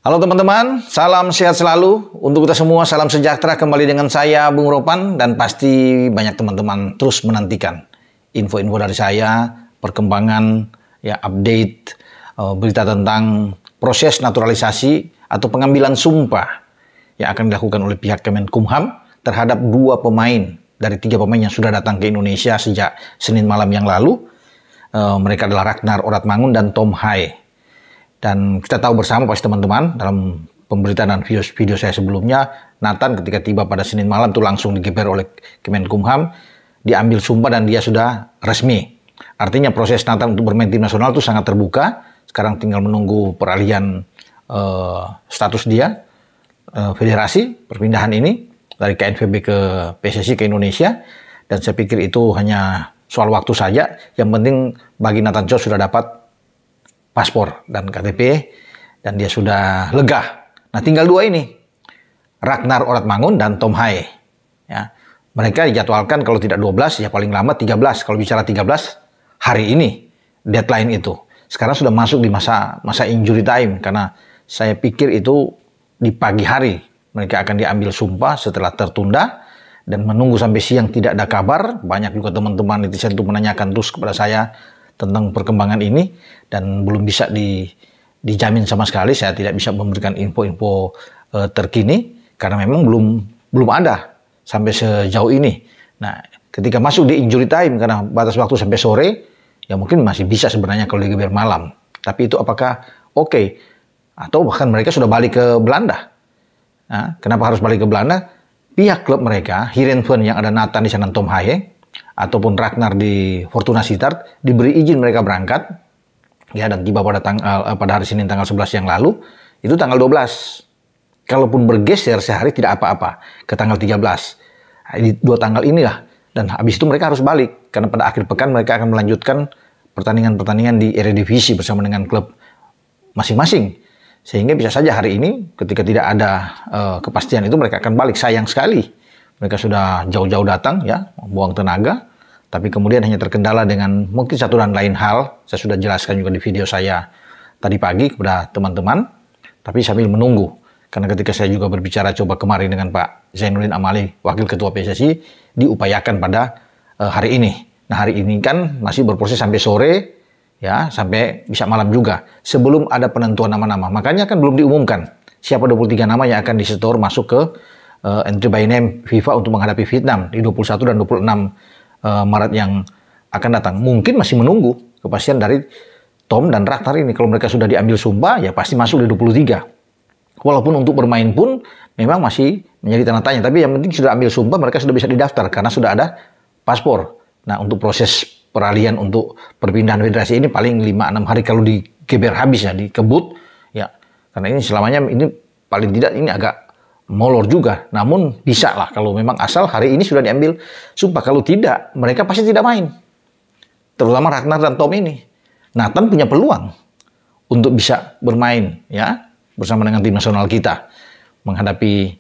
Halo teman-teman, salam sehat selalu untuk kita semua, salam sejahtera kembali dengan saya Bung Ropan dan pasti banyak teman-teman terus menantikan info-info dari saya, perkembangan, ya update, berita tentang proses naturalisasi atau pengambilan sumpah yang akan dilakukan oleh pihak Kemenkumham terhadap 2 pemain dari 3 pemain yang sudah datang ke Indonesia sejak Senin malam yang lalu. Mereka adalah Ragnar Oratmangun dan Tom Hai. Dan kita tahu bersama pasti teman-teman dalam pemberitaan dan video saya sebelumnya, Nathan ketika tiba pada Senin malam itu langsung digeber oleh Kemenkumham, diambil sumpah dan dia sudah resmi. Artinya proses Nathan untuk bermain tim nasional itu sangat terbuka. Sekarang tinggal menunggu peralihan status dia, federasi, perpindahan ini dari KNVB ke PSSI ke Indonesia. Dan saya pikir itu hanya soal waktu saja. Yang penting bagi Nathan Joe sudah dapat paspor dan KTP dan dia sudah lega. Nah, tinggal 2 ini, Ragnar Oratmangun dan Tom Hai. Ya, mereka dijadwalkan kalau tidak 12 ya paling lama 13. Kalau bicara 13 hari ini deadline itu. Sekarang sudah masuk di masa injury time karena saya pikir itu di pagi hari mereka akan diambil sumpah setelah tertunda dan menunggu sampai siang tidak ada kabar. Banyak juga teman-teman netizen itu menanyakan terus kepada saya tentang perkembangan ini dan belum bisa dijamin sama sekali. Saya tidak bisa memberikan info-info terkini karena memang belum ada sampai sejauh ini. Nah, ketika masuk di injury time karena batas waktu sampai sore, ya mungkin masih bisa sebenarnya kalau digeber malam. Tapi itu apakah oke? Atau bahkan mereka sudah balik ke Belanda. Nah, kenapa harus balik ke Belanda? Pihak klub mereka, Heerenveen yang ada Nathan di sana, Tom Hai ataupun Ragnar di Fortuna Sittard diberi izin mereka berangkat ya dan tiba pada hari Senin tanggal 11 yang lalu itu tanggal 12. Kalaupun bergeser sehari tidak apa-apa ke tanggal 13. Di 2 tanggal inilah dan habis itu mereka harus balik karena pada akhir pekan mereka akan melanjutkan pertandingan-pertandingan di Eredivisie bersama dengan klub masing-masing. Sehingga bisa saja hari ini ketika tidak ada kepastian itu mereka akan balik. Sayang sekali. Mereka sudah jauh-jauh datang ya, buang tenaga, tapi kemudian hanya terkendala dengan mungkin satu dan lain hal. Saya sudah jelaskan juga di video saya tadi pagi kepada teman-teman, tapi sambil menunggu. Karena ketika saya juga berbicara coba kemarin dengan Pak Zainuddin Amali, Wakil Ketua PSSI, diupayakan pada hari ini. Nah, hari ini kan masih berproses sampai sore, ya, sampai bisa malam juga. Sebelum ada penentuan nama-nama. Makanya kan belum diumumkan siapa 23 nama yang akan disetor masuk ke entry by name FIFA untuk menghadapi Vietnam di 21 dan 26 Maret yang akan datang. Mungkin masih menunggu kepastian dari Tom dan Ragnar ini. Kalau mereka sudah diambil sumpah, ya pasti masuk di 23. Walaupun untuk bermain pun memang masih menjadi tanda tanya. Tapi yang penting sudah ambil sumpah, mereka sudah bisa didaftar karena sudah ada paspor. Nah, untuk proses peralihan untuk perpindahan federasi ini paling 5-6 hari kalau digeber habis ya, dikebut. Ya, karena ini selamanya ini paling tidak ini agak molor juga, namun bisa lah kalau memang asal hari ini sudah diambil sumpah. Kalau tidak, mereka pasti tidak main. Terutama Ragnar dan Tom ini. Nathan punya peluang untuk bisa bermain ya bersama dengan tim nasional kita menghadapi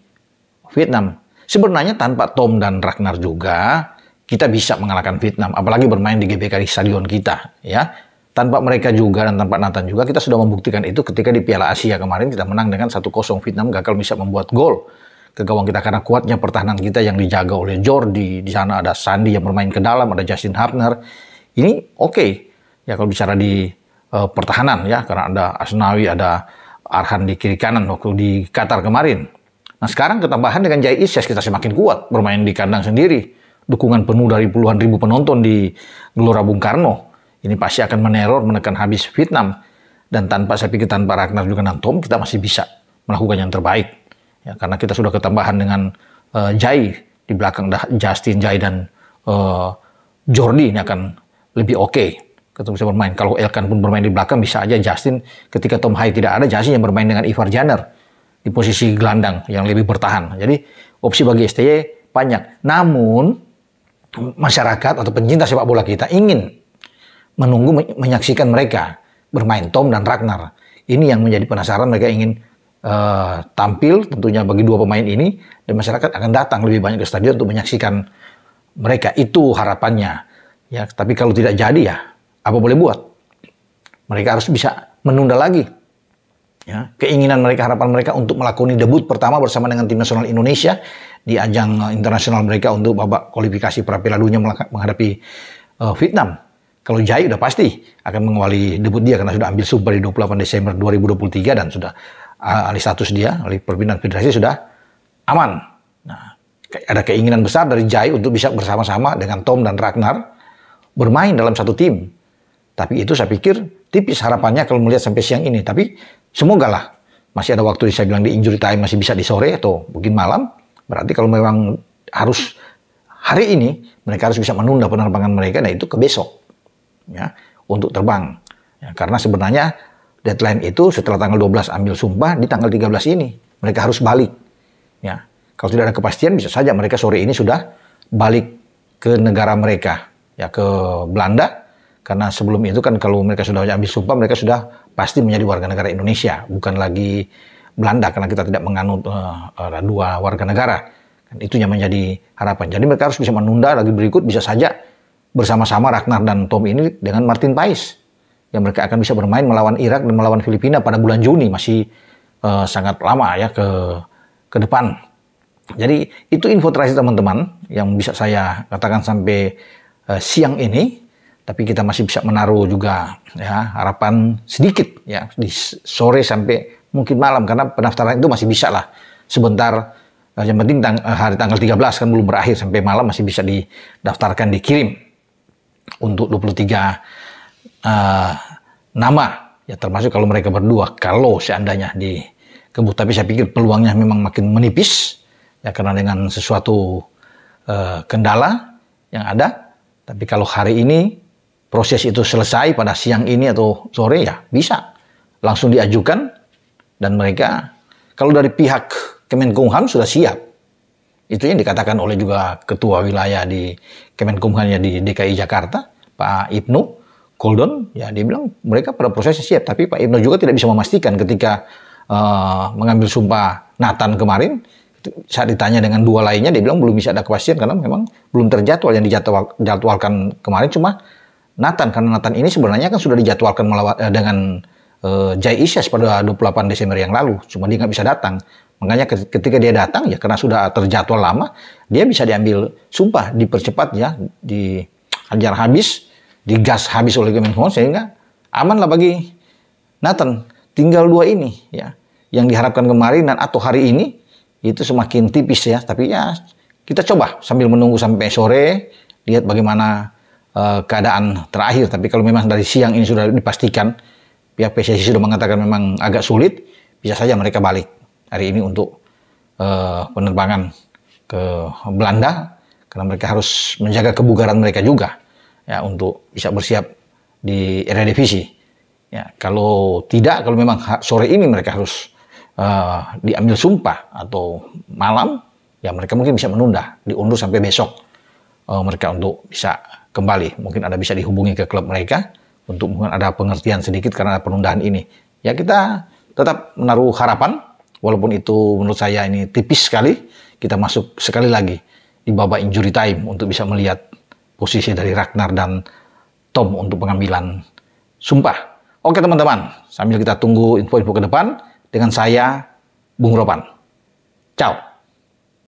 Vietnam. Sebenarnya tanpa Tom dan Ragnar juga kita bisa mengalahkan Vietnam, apalagi bermain di GBK Stadion kita ya. Tanpa mereka juga dan tanpa Nathan juga kita sudah membuktikan itu ketika di Piala Asia kemarin kita menang dengan 1-0. Vietnam gagal bisa membuat gol ke gawang kita karena kuatnya pertahanan kita yang dijaga oleh Jordi. Di sana ada Sandi yang bermain ke dalam, ada Justin Hapner. Ini oke. Ya kalau bicara di pertahanan ya karena ada Asnawi, ada Arhan di kiri kanan waktu di Qatar kemarin. Nah, sekarang ketambahan dengan Jai Isyas kita semakin kuat bermain di kandang sendiri. Dukungan penuh dari puluhan ribu penonton di Gelora Bung Karno. Ini pasti akan meneror, menekan habis Vietnam. Dan saya pikir tanpa Ragnar juga dan Tom, kita masih bisa melakukan yang terbaik. Ya, karena kita sudah ketambahan dengan Jai. Di belakang Justin, Jai, dan Jordi ini akan lebih oke. Kita bisa bermain. Kalau Elkan pun bermain di belakang, bisa aja Justin. Ketika Tom Hai tidak ada, Justin yang bermain dengan Ivar Janner. Di posisi gelandang yang lebih bertahan. Jadi opsi bagi STY banyak. Namun, masyarakat atau pencinta sepak bola kita ingin menunggu menyaksikan mereka bermain Tom dan Ragnar. Ini yang menjadi penasaran, mereka ingin tampil tentunya bagi 2 pemain ini dan masyarakat akan datang lebih banyak ke stadion untuk menyaksikan mereka. Itu harapannya. Ya, tapi kalau tidak jadi ya apa boleh buat. Mereka harus bisa menunda lagi Ya, keinginan mereka, harapan mereka untuk melakoni debut pertama bersama dengan tim nasional Indonesia di ajang internasional mereka untuk babak kualifikasi pra Piala Dunia menghadapi Vietnam. Kalau Jai udah pasti akan mengawali debut dia karena sudah ambil sumpah di 28 Desember 2023 dan sudah alih status dia, alih perpindahan federasi sudah aman. Nah, ada keinginan besar dari Jai untuk bisa bersama-sama dengan Tom dan Ragnar bermain dalam satu tim. Tapi itu saya pikir tipis harapannya kalau melihat sampai siang ini. Tapi semoga lah masih ada waktu, saya bilang di injury time masih bisa di sore atau mungkin malam. Berarti kalau memang harus hari ini, mereka harus bisa menunda penerbangan mereka, nah itu ke besok. Ya, untuk terbang. Ya, karena sebenarnya deadline itu setelah tanggal 12 ambil sumpah, di tanggal 13 ini mereka harus balik. Ya, kalau tidak ada kepastian bisa saja mereka sore ini sudah balik ke negara mereka, ya ke Belanda. Karena sebelum itu kan kalau mereka sudah ambil sumpah, mereka sudah pasti menjadi warga negara Indonesia, bukan lagi Belanda, karena kita tidak menganut dua warga negara. Itu yang menjadi harapan. Jadi mereka harus bisa menunda lagi berikut, bisa saja bersama-sama Ragnar dan Tom ini dengan Martin Paes. Yang mereka akan bisa bermain melawan Irak dan melawan Filipina pada bulan Juni, masih sangat lama ya ke depan. Jadi itu info terakhir teman-teman yang bisa saya katakan sampai siang ini. Tapi kita masih bisa menaruh juga ya harapan sedikit ya di sore sampai mungkin malam, karena pendaftaran itu masih bisa lah sebentar. Yang penting hari tanggal 13 kan belum berakhir, sampai malam masih bisa didaftarkan, dikirim untuk 23 nama ya, termasuk kalau mereka berdua kalau seandainya dikebut. Tapi saya pikir peluangnya memang makin menipis ya, karena dengan sesuatu kendala yang ada. Tapi kalau hari ini proses itu selesai pada siang ini atau sore, ya bisa langsung diajukan. Dan mereka, kalau dari pihak Kemenkumham sudah siap. Itu yang dikatakan oleh juga ketua wilayah di Kemenkumhamnya di DKI Jakarta, Pak Ibnu Koldon, ya dia bilang mereka pada prosesnya siap. Tapi Pak Ibnu juga tidak bisa memastikan ketika mengambil sumpah Nathan kemarin. Saat ditanya dengan dua lainnya, dia bilang belum bisa ada kepastian karena memang belum terjadwal. Yang dijadwalkan kemarin cuma Nathan, karena Nathan ini sebenarnya kan sudah dijadwalkan dengan Jai Isyas pada 28 Desember yang lalu, cuma dia nggak bisa datang. Makanya ketika dia datang ya karena sudah terjadwal lama, dia bisa diambil sumpah, dipercepat ya, dihajar habis, digas habis oleh Kemenkumham sehingga aman lah bagi Nathan. Tinggal dua ini ya, yang diharapkan kemarin dan atau hari ini itu semakin tipis ya. Tapi ya kita coba sambil menunggu sampai sore, lihat bagaimana keadaan terakhir. Tapi kalau memang dari siang ini sudah dipastikan, pihak PSSI sudah mengatakan memang agak sulit, bisa saja mereka balik hari ini untuk penerbangan ke Belanda, karena mereka harus menjaga kebugaran mereka juga ya untuk bisa bersiap di Eredivisie. Ya, kalau tidak, kalau memang sore ini mereka harus diambil sumpah atau malam, ya mereka mungkin bisa menunda, diundur sampai besok mereka untuk bisa kembali. Mungkin ada bisa dihubungi ke klub mereka untuk mungkin ada pengertian sedikit karena penundaan ini. Ya kita tetap menaruh harapan, walaupun itu menurut saya ini tipis sekali. Kita masuk sekali lagi di babak injury time untuk bisa melihat posisi dari Ragnar dan Tom untuk pengambilan sumpah. Oke teman-teman, sambil kita tunggu info-info ke depan dengan saya, Bung Ropan. Ciao.